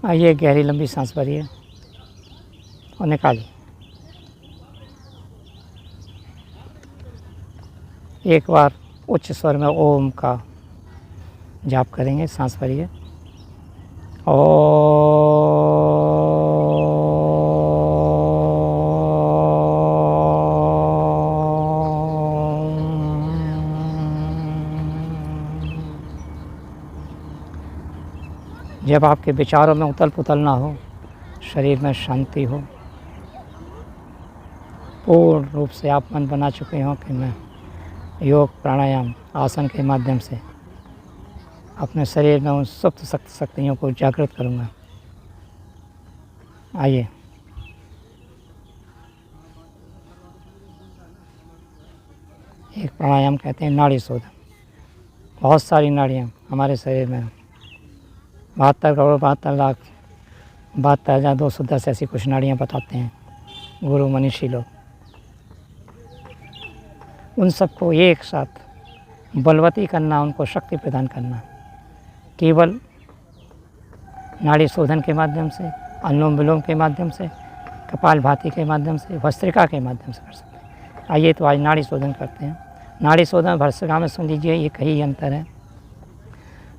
आइए, गहरी लंबी सांस भरिए और निकालिए। एक बार उच्च स्वर में ओम का जाप करेंगे। सांस भरिए। जब आपके विचारों में उथल पुथल ना हो, शरीर में शांति हो, पूर्ण रूप से आप मन बना चुके हो कि मैं योग प्राणायाम आसन के माध्यम से अपने शरीर में उन सुप्त शक्तियों को जागृत करूँगा। आइए, एक प्राणायाम कहते हैं नाड़ी शोधन। बहुत सारी नाड़ियाँ हमारे शरीर में, 72 करोड़ 72 लाख 72,210 ऐसी कुछ नाड़ियाँ बताते हैं गुरु मनीषी लोग। उन सबको एक साथ बलवती करना, उनको शक्ति प्रदान करना, केवल नाड़ी शोधन के माध्यम से, अनुलोम विलोम के माध्यम से, कपालभाति के माध्यम से, भस्त्रिका के माध्यम से कर सकते हैं। आइए तो आज नाड़ी शोधन करते हैं। नाड़ी शोधन भस्त्रिका में सुन लीजिए, ये कई अंतर है।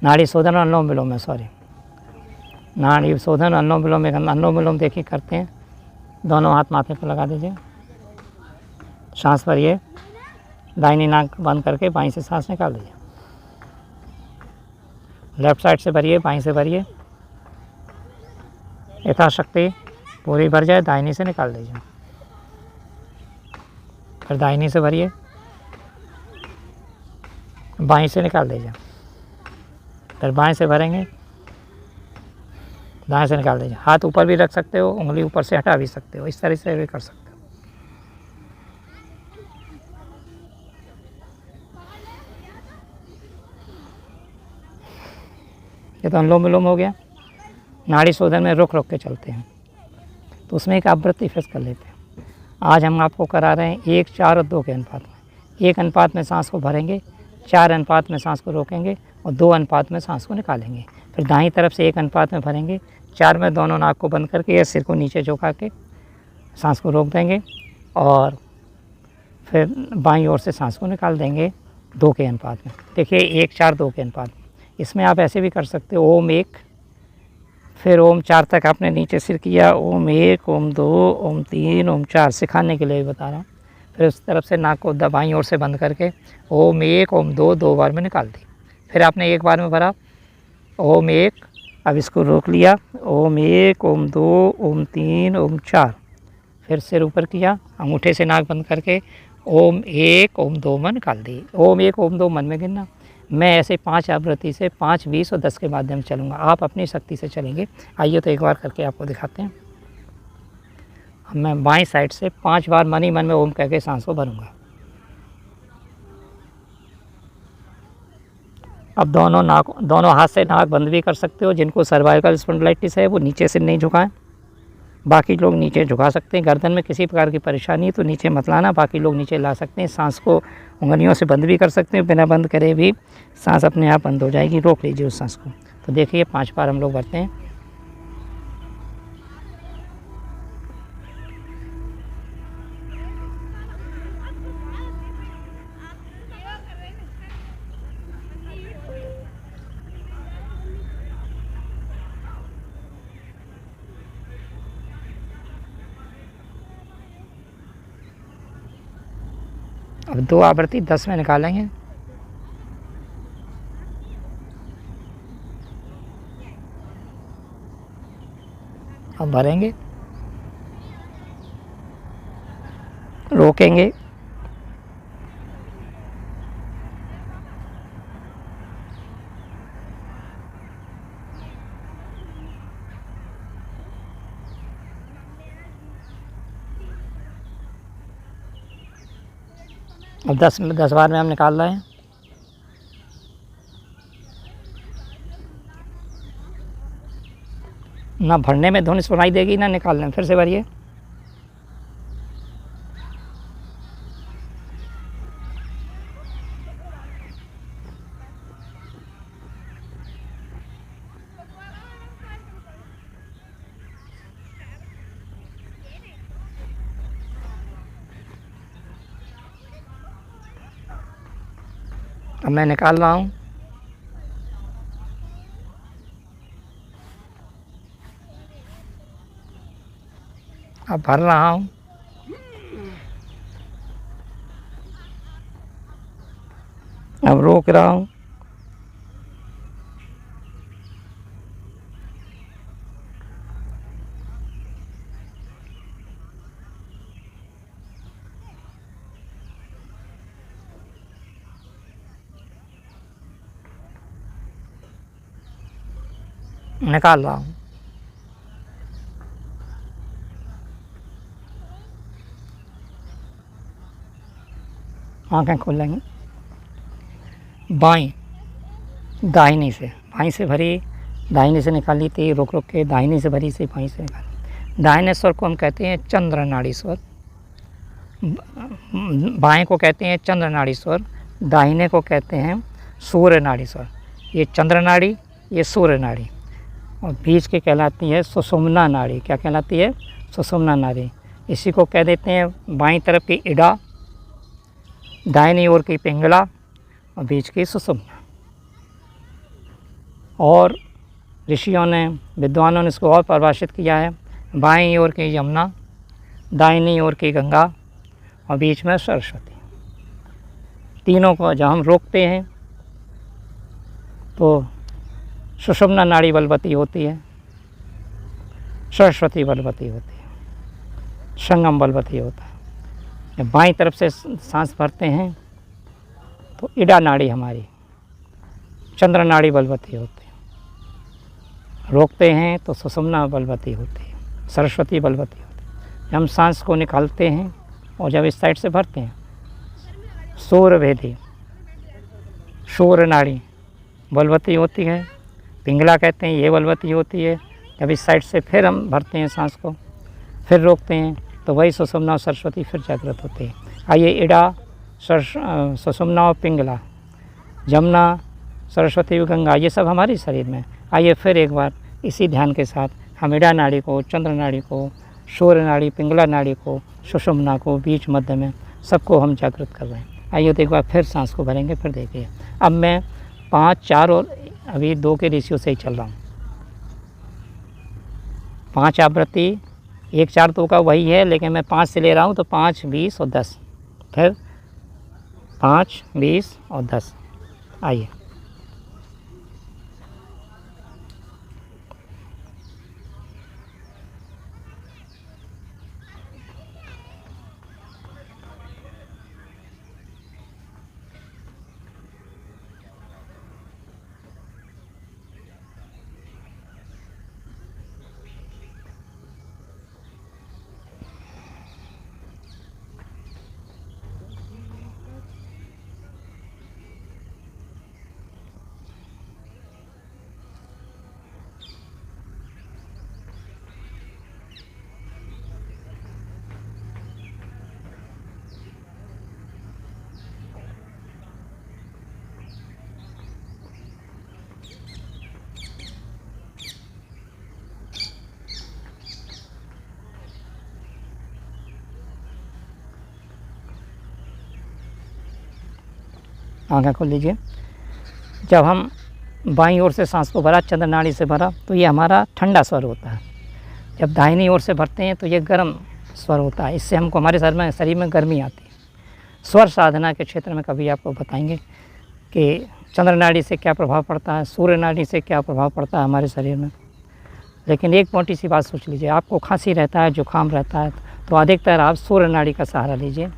नाड़ी शोधन और अनुलोम विलोम में, सॉरी, नाड़ी शोधन अनुलोम विलोम में, अनुलोम विलोम देखिए करते हैं। दोनों हाथ माथे पर लगा दीजिए। सांस भरिए, दाहिनी नाक बंद करके बाईं से सांस निकाल दीजिए। लेफ्ट साइड से भरिए, बाईं से भरिए। यथाशक्ति पूरी भर जाए, दाहिनी से निकाल दीजिए। फिर दाहिनी से भरिए, बाईं से निकाल दीजिए। फिर बाएं से भरेंगे, दाएं से निकाल दीजिए। हाथ ऊपर भी रख सकते हो, उंगली ऊपर से हटा भी सकते हो, इस तरह से भी कर सकते हो। ये तो अनुलोम विलोम हो गया। नाड़ी शोधन में रुक रुक के चलते हैं, तो उसमें एक आवृत्ति फिक्स कर लेते हैं। आज हम आपको करा रहे हैं 1, 4 और 2 के अनुपात में। 1 अनुपात में सांस को भरेंगे, 4 अनुपात में सांस को रोकेंगे और 2 अनुपात में सांस को निकालेंगे। फिर दाईं तरफ से 1 अनुपात में भरेंगे, 4 में दोनों नाक को बंद करके या सिर को नीचे झुका के सांस को रोक देंगे और फिर बाईं ओर से सांस को निकाल देंगे 2 के अनुपात में। देखिए 1, 4, 2 के अनुपात में। इसमें आप ऐसे भी कर सकते हो, ओम 1, फिर ओम 4 तक आपने नीचे सिर किया, ओम 1, ओम 2, ओम 3, ओम 4, सिखाने के लिए बता रहा हूँ। फिर उस तरफ से नाक को बाईं ओर से बंद करके ओम 1, ओम 2, 2 बार में निकाल दी। फिर आपने 1 बार में भरा, ओम 1, अब इसको रोक लिया, ओम 1, ओम 2, ओम 3, ओम 4, फिर सिर ऊपर किया, अंगूठे से नाक बंद करके ओम 1, ओम 2 में निकाल दी। ओम 1, ओम 2 मन में गिनना। मैं ऐसे 5 आवृत्ति से 5, 20 और 10 के माध्यम से चलूँगा, आप अपनी शक्ति से चलेंगे। आइए तो एक बार करके आपको दिखाते हैं। मैं बाईं साइड से 5 बार मन ही मन में ओम कह के सांस को भरूँगा। अब दोनों हाथ से नाक बंद भी कर सकते हो। जिनको सर्वाइकल स्पॉन्डिलाइटिस है वो नीचे से नहीं झुकाएं, बाकी लोग नीचे झुका सकते हैं। गर्दन में किसी प्रकार की परेशानी है तो नीचे मत लाना, बाकी लोग नीचे ला सकते हैं। सांस को उंगलियों से बंद भी कर सकते हैं, बिना बंद करे भी सांस अपने आप बंद हो जाएगी। रोक लीजिए उस सांस को। तो देखिए 5 बार हम लोग भरते हैं। अब 2 आवृत्ति 10 में निकालेंगे। अब भरेंगे, रोकेंगे, अब 10 बार में हम निकाल रहे हैं। ना भरने में धुन सुनाई देगी, ना निकालने में। फिर से भरिए। अब मैं निकाल रहा हूँ। अब भर रहा हूँ। अब रोक रहा हूँ। निकाल रहा हूँ। आँखें खोलेंगे। बाएं दाहिनी से, बाएं से भरी, दाहिनी से निकाली थी, रुक रुक के दाहिनी से भरी से बाएं से निकाली। दाहिने स्वर को हम कहते हैं चंद्र नाड़ी स्वर, बाएं को कहते हैं चंद्र नाड़ी स्वर, दाहिने को कहते हैं सूर्य नाड़ी स्वर। ये चंद्र नाड़ी, ये सूर्य नाड़ी, और बीच की कहलाती है सुषुम्ना नाड़ी। क्या कहलाती है? सुषुम्ना नाड़ी। इसी को कह देते हैं बाईं तरफ की इड़ा, दाहिनी ओर की पिंगला और बीच की सुषुम्ना। और ऋषियों ने, विद्वानों ने इसको और परिभाषित किया है, बाईं ओर की यमुना, दाहिनी ओर की गंगा और बीच में सरस्वती। तीनों को जब हम रोकते हैं तो सुषुम्ना नाड़ी बलवती होती है, सरस्वती बलवती होती है, संगम बलवती होता है। जब बाईं तरफ से सांस भरते हैं तो इड़ा नाड़ी हमारी चंद्र नाड़ी बलवती होती है, रोकते हैं तो सुषुम्ना बलवती होती है, सरस्वती बलवती होती है। जब हम सांस को निकालते हैं और जब इस साइड से भरते हैं, सूर्यभेदी सूर्य नाड़ी बलवती होती है, पिंगला कहते हैं, ये बलवती होती है। जब इस साइड से फिर हम भरते हैं सांस को, फिर रोकते हैं तो वही सुषुम्ना और सरस्वती फिर जागृत होती है। आइए, इड़ा, सुषुम्ना और पिंगला, जमुना, सरस्वती और गंगा, ये सब हमारे शरीर में। आइए फिर एक बार इसी ध्यान के साथ हम इड़ा नाड़ी को, चंद्र नाड़ी को, सूर्य नाड़ी, पिंगला नाड़ी को, सुषुम्ना को, बीच मध्य में सबको हम जागृत कर रहे हैं। आइए तो एक बार फिर सांस को भरेंगे। फिर देखिए, अब मैं 5, 4 और अभी 2 के रेशियो से ही चल रहा हूँ। 5 आवृत्ति, 1, 4, 2 का वही है, लेकिन मैं 5 से ले रहा हूँ तो 5, 20 और 10, फिर 5, 20 और 10। आइए, आँखें खोल लीजिए। जब हम बाईं ओर से सांस को भरा, चंद्र नाड़ी से भरा, तो ये हमारा ठंडा स्वर होता है। जब दाहिनी ओर से भरते हैं तो ये गर्म स्वर होता है। इससे हमको हमारे शरीर में गर्मी आती है। स्वर साधना के क्षेत्र में कभी आपको बताएंगे कि चंद्र नाड़ी से क्या प्रभाव पड़ता है, सूर्य नाड़ी से क्या प्रभाव पड़ता है हमारे शरीर में। लेकिन एक मोटी सी बात सोच लीजिए, आपको खांसी रहता है, जुकाम रहता है, तो अधिकतर आप सूर्य नाड़ी का सहारा लीजिए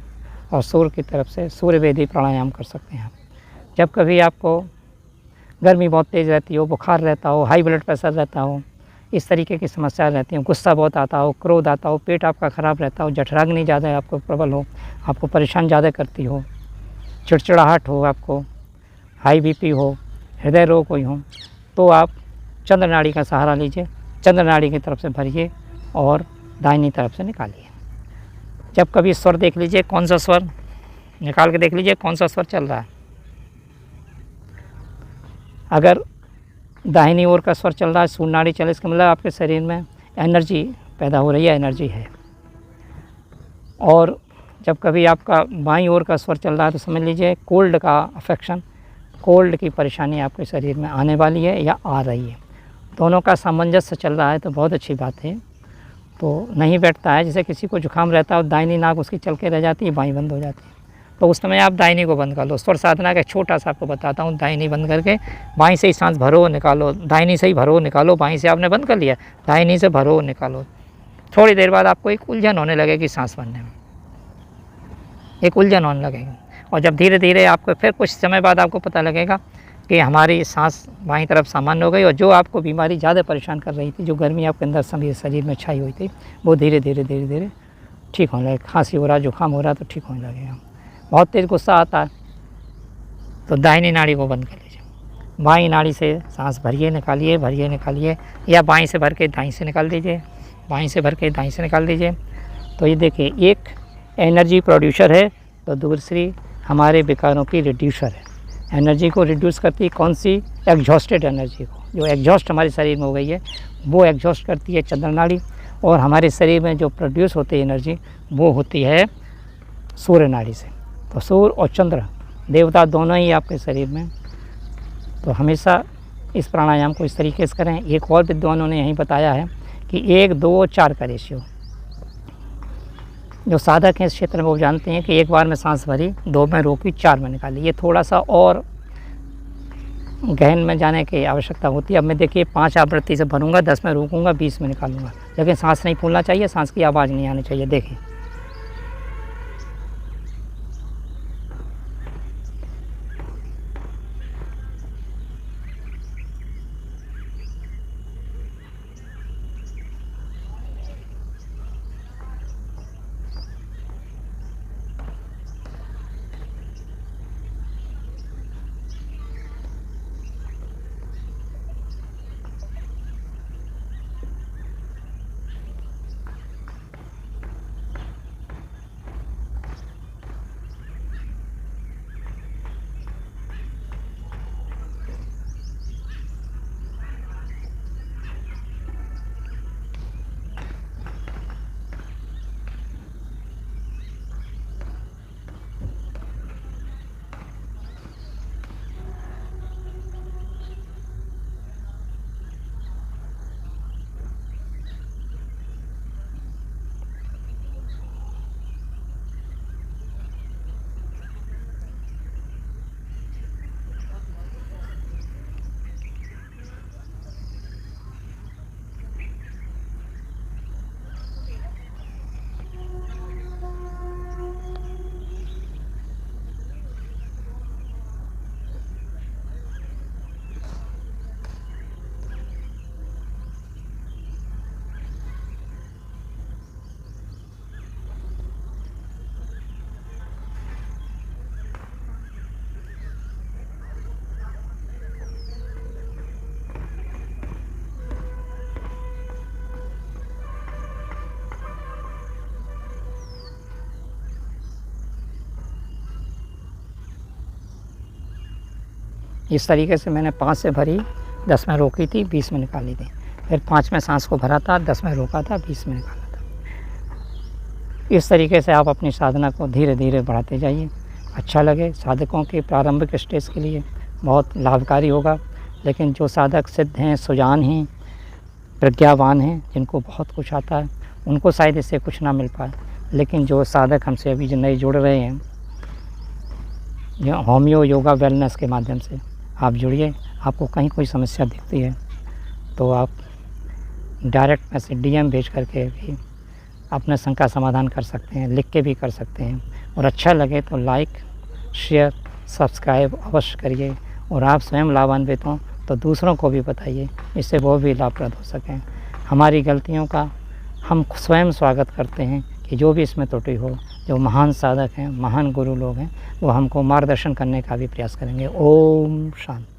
और सूर्य की तरफ से सूर्यवेदी प्राणायाम कर सकते हैं। जब कभी आपको गर्मी बहुत तेज़ रहती हो, बुखार रहता हो, हाई ब्लड प्रेशर रहता हो, इस तरीके की समस्या रहती हैं, गुस्सा बहुत आता हो, क्रोध आता हो, पेट आपका ख़राब रहता हो, जठराग्नि ज़्यादा आपको प्रबल हो, आपको परेशान ज़्यादा करती हो, चिड़चिड़ाहट हो, आपको हाई बीपी हो, हृदय रोग कोई हो, तो आप चंद्र नाड़ी का सहारा लीजिए। चंद्र नाड़ी की तरफ से भरिए और दाहिनी तरफ से निकालिए। जब कभी स्वर देख लीजिए, कौन सा स्वर निकाल के देख लीजिए कौन सा स्वर चल रहा है। अगर दाहिनी ओर का स्वर चल रहा है, सूर्य नाड़ी चले, इसका मतलब आपके शरीर में एनर्जी पैदा हो रही है, एनर्जी है। और जब कभी आपका बाईं ओर का स्वर चल रहा है तो समझ लीजिए कोल्ड का अफेक्शन, कोल्ड की परेशानी आपके शरीर में आने वाली है या आ रही है। दोनों का सामंजस्य चल रहा है तो बहुत अच्छी बात है। तो नहीं बैठता है, जैसे किसी को जुकाम रहता है और दाहिनी नाक उसकी चल के रह जाती है, बाईं बंद हो जाती है, तो उस समय आप दाहिनी को बंद कर लो। स्वर साधना का छोटा सा आपको बताता हूँ। दाहिनी बंद करके बाईं से ही सांस भरो निकालो, दाहिनी से ही भरो निकालो, बाईं से आपने बंद कर लिया, दाहिनी से भरो निकालो। थोड़ी देर बाद आपको एक उलझन होने लगेगी सांस भरने में, एक उलझन होने लगेगी। और जब धीरे धीरे आपको फिर कुछ समय बाद आपको पता लगेगा कि हमारी सांस बाईं तरफ सामान्य हो गई, और जो आपको बीमारी ज़्यादा परेशान कर रही थी, जो गर्मी आपके अंदर शरीर में छाई हुई थी, वो धीरे धीरे ठीक होने लगे। खांसी हो रहा, जुकाम हो रहा तो ठीक होने लगेगा। बहुत तेज़ गुस्सा आता है तो दाहिनी नाड़ी को बंद कर लीजिए, बाईं नाड़ी से सांस भरिए निकालिए, या बाईं से भर के दाईं से निकाल दीजिए, बाईं से भर के दाईं से निकाल दीजिए। तो ये देखिए, एक एनर्जी प्रोड्यूसर है तो दूसरी हमारे विकारों की रिड्यूसर है। एनर्जी को रिड्यूस करती है कौन सी? एग्जॉस्टेड एनर्जी को, जो एग्जॉस्ट हमारे शरीर में हो गई है वो एग्जॉस्ट करती है चंद्र नाड़ी, और हमारे शरीर में जो प्रोड्यूस होती है एनर्जी वो होती है सूर्य नाड़ी से। तो सूर्य और चंद्र देवता दोनों ही आपके शरीर में। तो हमेशा इस प्राणायाम को इस तरीके से करें। एक और विद्वानों ने यही बताया है कि 1, 2, 4 का रेशियो। जो साधक हैं इस क्षेत्र में वो जानते हैं कि 1 बार में सांस भरी, 2 में रोकी, 4 में निकाली। ये थोड़ा सा और गहन में जाने की आवश्यकता होती है। अब मैं देखिए 5 आवृत्ति से भरूंगा, 10 में रोकूंगा, 20 में निकालूंगा, लेकिन सांस नहीं फूलना चाहिए, सांस की आवाज़ नहीं आनी चाहिए। देखिए इस तरीके से मैंने 5 से भरी, 10 में रोकी थी, 20 में निकाली थी। फिर 5 में सांस को भरा था, 10 में रोका था, 20 में निकाला था। इस तरीके से आप अपनी साधना को धीरे धीरे बढ़ाते जाइए। अच्छा लगे, साधकों के प्रारंभिक स्टेज के लिए बहुत लाभकारी होगा। लेकिन जो साधक सिद्ध हैं, सुजान हैं, प्रज्ञावान हैं, जिनको बहुत कुछ आता है, उनको शायद इससे कुछ ना मिल पाए। लेकिन जो साधक हमसे अभी जो नए जुड़ रहे हैं, जो होम्यो योगा वेलनेस के माध्यम से आप जुड़िए। आपको कहीं कोई समस्या दिखती है तो आप डायरेक्ट मैसेज DM भेज करके भी अपना शंका समाधान कर सकते हैं, लिख के भी कर सकते हैं। और अच्छा लगे तो लाइक, शेयर, सब्सक्राइब अवश्य करिए। और आप स्वयं लाभान्वित हों तो दूसरों को भी बताइए, इससे वो भी लाभप्रद हो सकें। हमारी गलतियों का हम स्वयं स्वागत करते हैं कि जो भी इसमें त्रुटि हो, जो महान साधक हैं, महान गुरु लोग हैं, वो हमको मार्गदर्शन करने का भी प्रयास करेंगे। ओम शांति।